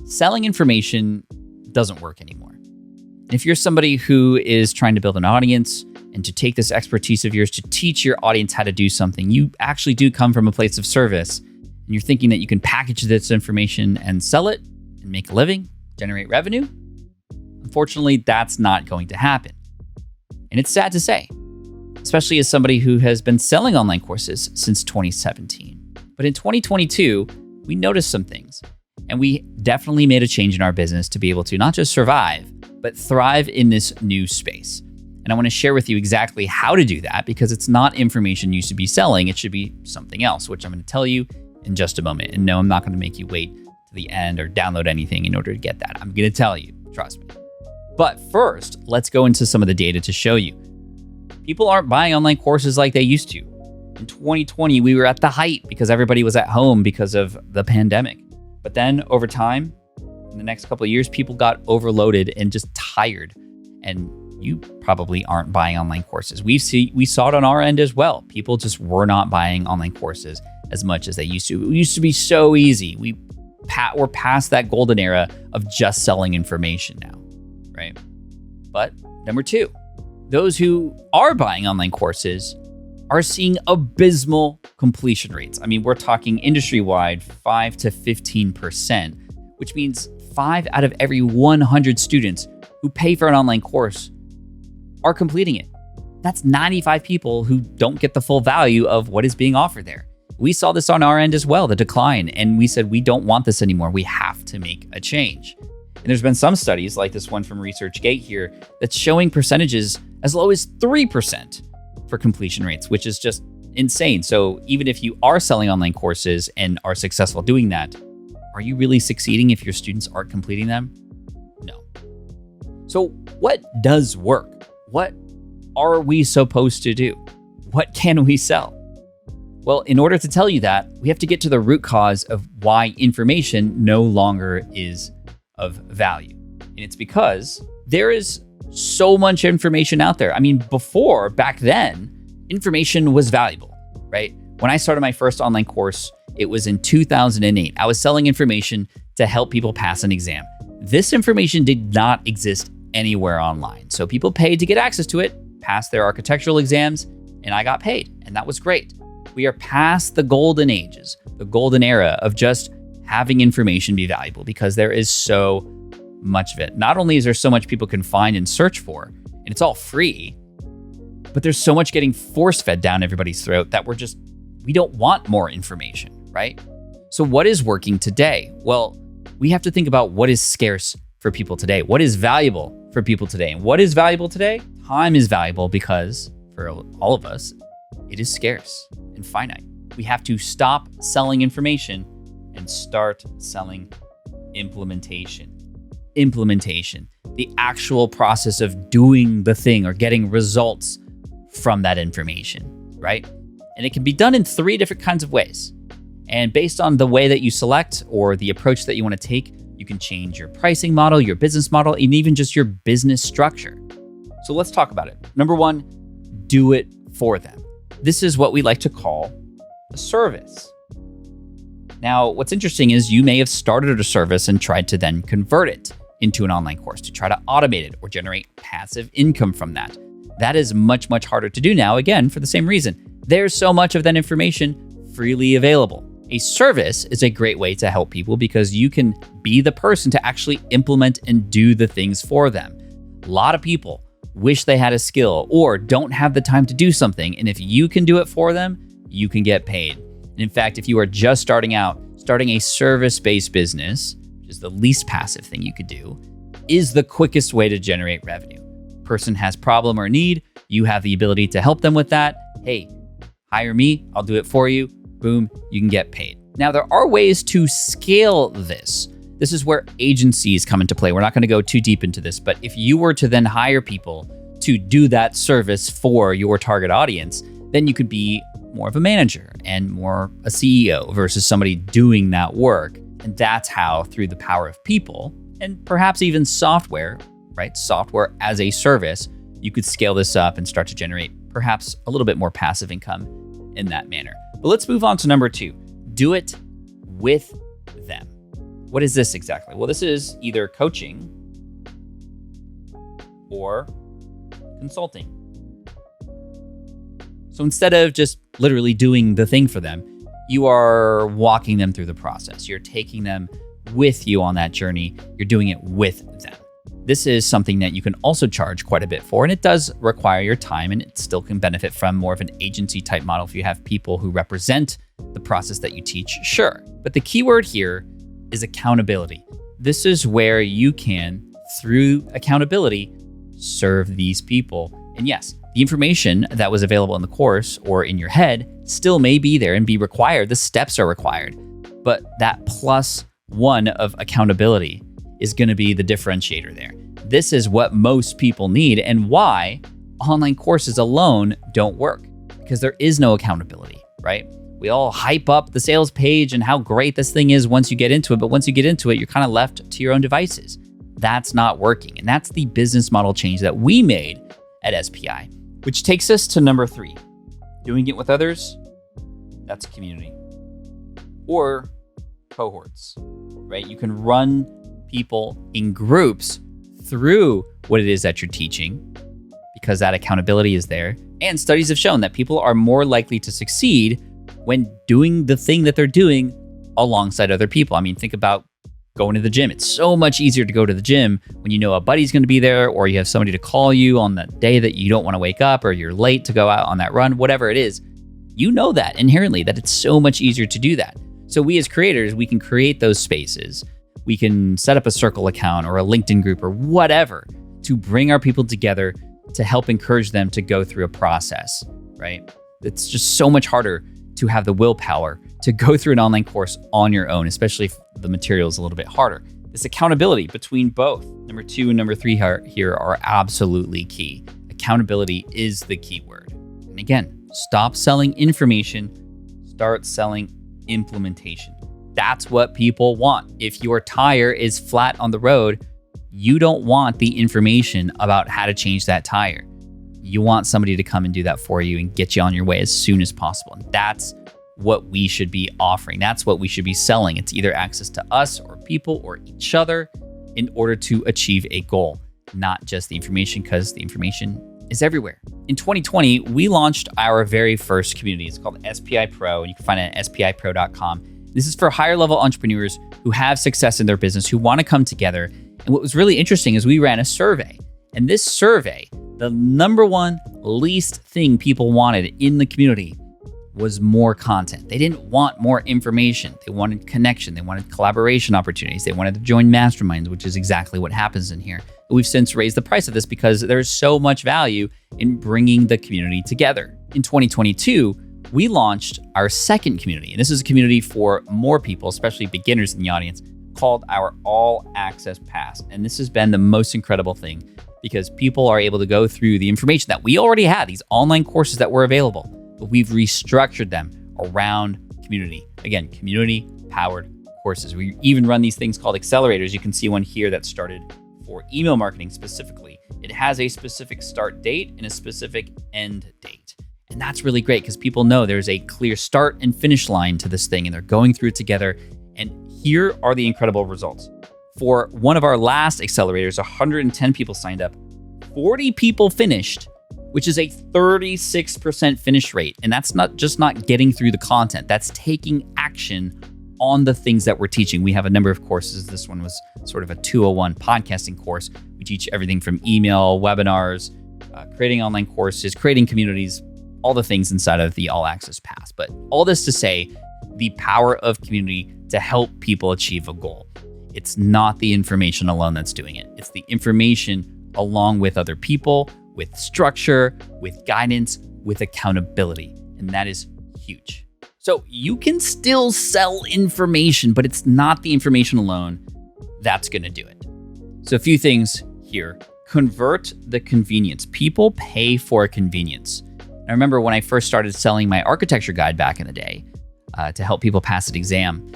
selling information doesn't work anymore. And if you're somebody who is trying to build an audience and to take this expertise of yours to teach your audience how to do something, you actually do come from a place of service, and you're thinking that you can package this information and sell it and make a living, generate revenue. Unfortunately, that's not going to happen. And it's sad to say, especially as somebody who has been selling online courses since 2017. But in 2022, we noticed some things, and we definitely made a change in our business to be able to not just survive, but thrive in this new space. And I want to share with you exactly how to do that, because it's not information you should be selling. It should be something else, which I'm going to tell you in just a moment. And no, I'm not going to make you wait to the end or download anything in order to get that. I'm going to tell you, trust me. But first, let's go into some of the data to show you. People aren't buying online courses like they used to. In 2020, we were at the height because everybody was at home because of the pandemic. But then over time, in the next couple of years, people got overloaded and just tired. And you probably aren't buying online courses. We saw it on our end as well. People just were not buying online courses as much as they used to. It used to be so easy. We're past that golden era of just selling information now, right? But number two, those who are buying online courses are seeing abysmal completion rates. I mean, we're talking industry-wide 5 to 15%, which means 5 out of every 100 students who pay for an online course are completing it. That's 95 people who don't get the full value of what is being offered there. We saw this on our end as well, the decline, and we said, we don't want this anymore. We have to make a change. And there's been some studies like this one from ResearchGate here that's showing percentages as low as 3% for completion rates, which is just insane. So even if you are selling online courses and are successful doing that, are you really succeeding if your students aren't completing them? No. So what does work? What are we supposed to do? What can we sell? Well, in order to tell you that, we have to get to the root cause of why information no longer is of value. And it's because there is so much information out there. I mean, back then, information was valuable, right? When I started my first online course, it was in 2008. I was selling information to help people pass an exam. This information did not exist anywhere online. So people paid to get access to it, passed their architectural exams, and I got paid. And that was great. We are past the golden ages, the golden era of just having information be valuable, because there is so much of it. Not only is there so much people can find and search for, and it's all free, but there's so much getting force-fed down everybody's throat that we don't want more information, right? So what is working today? Well, we have to think about what is scarce for people today. What is valuable for people today? And what is valuable today? Time is valuable because for all of us, it is scarce and finite. We have to stop selling information and start selling implementation. Implementation, the actual process of doing the thing or getting results from that information, right? And it can be done in 3 different kinds of ways. And based on the way that you select or the approach that you want to take, you can change your pricing model, your business model, and even just your business structure. So let's talk about it. Number 1, do it for them. This is what we like to call a service. Now, what's interesting is you may have started a service and tried to then convert it into an online course to try to automate it or generate passive income from that. That is much, much harder to do now, again, for the same reason. There's so much of that information freely available. A service is a great way to help people because you can be the person to actually implement and do the things for them. A lot of people wish they had a skill or don't have the time to do something, and if you can do it for them, you can get paid. And in fact, if you are just starting a service-based business, which is the least passive thing you could do, is the quickest way to generate revenue. Person has problem or need, you have the ability to help them with that. Hey, hire me, I'll do it for you. Boom, you can get paid. Now, there are ways to scale this. This is where agencies come into play. We're not going to go too deep into this, but if you were to then hire people to do that service for your target audience, then you could be more of a manager and more a CEO versus somebody doing that work. And that's how, through the power of people and perhaps even software, right? Software as a service, you could scale this up and start to generate perhaps a little bit more passive income in that manner. But let's move on to number 2. Do it with them. What is this exactly? Well, this is either coaching or consulting. So instead of just literally doing the thing for them, you are walking them through the process. You're taking them with you on that journey. You're doing it with them. This is something that you can also charge quite a bit for, and it does require your time, and it still can benefit from more of an agency type model if you have people who represent the process that you teach, sure. But the key word here is accountability. This is where you can, through accountability, serve these people. And yes, the information that was available in the course or in your head still may be there and be required. The steps are required, but that plus one of accountability is going to be the differentiator there. This is what most people need and why online courses alone don't work, because there is no accountability, right? We all hype up the sales page and how great this thing is once you get into it, but once you get into it, you're kind of left to your own devices. That's not working. And that's the business model change that we made at SPI, which takes us to number 3. Doing it with others, that's community or cohorts, right? You can run people in groups through what it is that you're teaching because that accountability is there. And studies have shown that people are more likely to succeed when doing the thing that they're doing alongside other people. I mean, think about going to the gym. It's so much easier to go to the gym when you know a buddy's going to be there, or you have somebody to call you on the day that you don't want to wake up, or you're late to go out on that run, whatever it is. You know that inherently, that it's so much easier to do that. So we as creators, we can create those spaces. We can set up a Circle account or a LinkedIn group or whatever to bring our people together to help encourage them to go through a process, right? It's just so much harder to have the willpower to go through an online course on your own, especially if the material is a little bit harder. This accountability between both, number 2 and number 3 here are absolutely key. Accountability is the key word. And again, stop selling information, start selling implementation. That's what people want. If your tire is flat on the road, you don't want the information about how to change that tire. You want somebody to come and do that for you and get you on your way as soon as possible. And that's what we should be offering. That's what we should be selling. It's either access to us or people or each other in order to achieve a goal, not just the information, because the information is everywhere. In 2020, we launched our very first community. It's called SPI Pro, and you can find it at spipro.com. This is for higher level entrepreneurs who have success in their business, who want to come together. And what was really interesting is we ran a survey. And this survey, the number one least thing people wanted in the community was more content. They didn't want more information. They wanted connection. They wanted collaboration opportunities. They wanted to join masterminds, which is exactly what happens in here. We've since raised the price of this because there's so much value in bringing the community together. In 2022, we launched our second community, and this is a community for more people, especially beginners in the audience, called our All Access Pass. And this has been the most incredible thing because people are able to go through the information that we already had, these online courses that were available, but we've restructured them around community. Again, community-powered courses. We even run these things called accelerators. You can see one here that started for email marketing specifically. It has a specific start date and a specific end date. And that's really great because people know there's a clear start and finish line to this thing, and they're going through it together. And here are the incredible results. For one of our last accelerators, 110 people signed up, 40 people finished, which is a 36% finish rate. And that's not just not getting through the content, that's taking action on the things that we're teaching. We have a number of courses. This one was sort of a 201 podcasting course. We teach everything from email, webinars, creating online courses, creating communities, all the things inside of the All Access Pass. But all this to say, the power of community to help people achieve a goal. It's not the information alone that's doing it. It's the information along with other people, with structure, with guidance, with accountability. And that is huge. So you can still sell information, but it's not the information alone that's going to do it. So a few things here. Convert the convenience. People pay for convenience. I remember when I first started selling my architecture guide back in the day to help people pass an exam,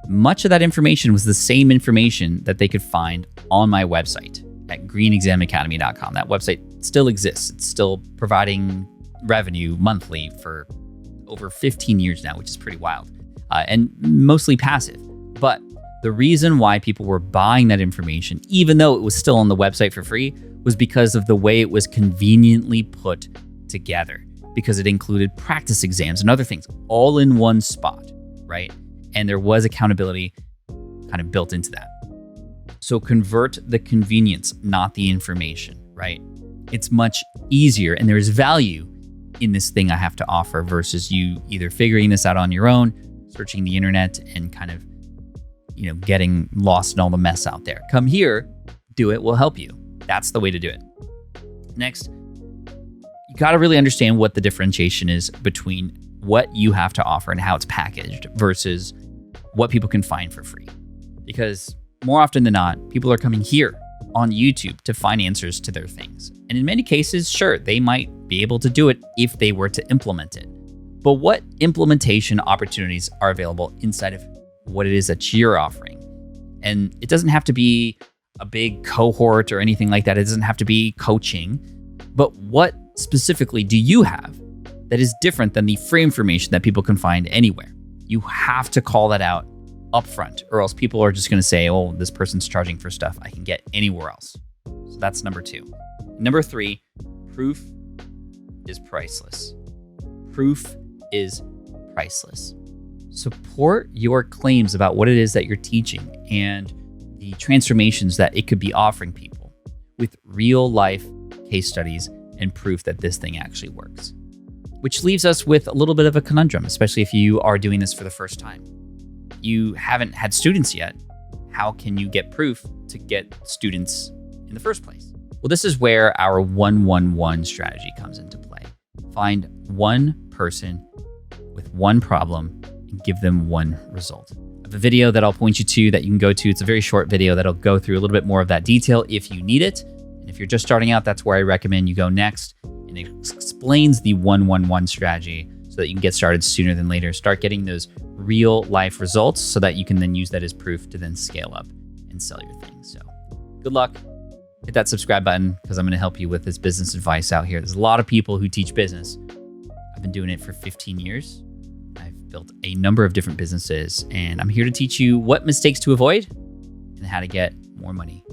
much of that information was the same information that they could find on my website at greenexamacademy.com. That website still exists. It's still providing revenue monthly for over 15 years now, which is pretty wild, and mostly passive. But The reason why people were buying that information, even though it was still on the website for free, was because of the way it was conveniently put together, because it included practice exams and other things all in one spot, right? And there was accountability kind of built into that. So convert the convenience, not the information, right? It's much easier, and there's value in this thing I have to offer versus you either figuring this out on your own, searching the internet, and kind of, getting lost in all the mess out there. Come here, do it, we'll help you. That's the way to do it. Next, you got to really understand what the differentiation is between what you have to offer and how it's packaged versus what people can find for free. Because more often than not, people are coming here on YouTube to find answers to their things. And in many cases, sure, they might be able to do it if they were to implement it. But what implementation opportunities are available inside of what it is that you're offering? And it doesn't have to be a big cohort or anything like that. It doesn't have to be coaching. But what specifically do you have that is different than the free information that people can find anywhere? You have to call that out upfront, or else people are just going to say, oh, this person's charging for stuff I can get anywhere else. So that's number 2. Number 3, proof is priceless. Proof is priceless. Support your claims about what it is that you're teaching and the transformations that it could be offering people with real life case studies and proof that this thing actually works. Which leaves us with a little bit of a conundrum, especially if you are doing this for the first time. You haven't had students yet. How can you get proof to get students in the first place? Well, this is where our 1-1-1 strategy comes into play. Find one person with one problem and give them one result. I have a video that I'll point you to that you can go to. It's a very short video that'll go through a little bit more of that detail if you need it. And if you're just starting out, that's where I recommend you go next. And it explains the 1-1-1 strategy so that you can get started sooner than later. Start getting those real life results so that you can then use that as proof to then scale up and sell your thing. So good luck. Hit that subscribe button because I'm going to help you with this business advice out here. There's a lot of people who teach business. I've been doing it for 15 years. I've built a number of different businesses, and I'm here to teach you what mistakes to avoid and how to get more money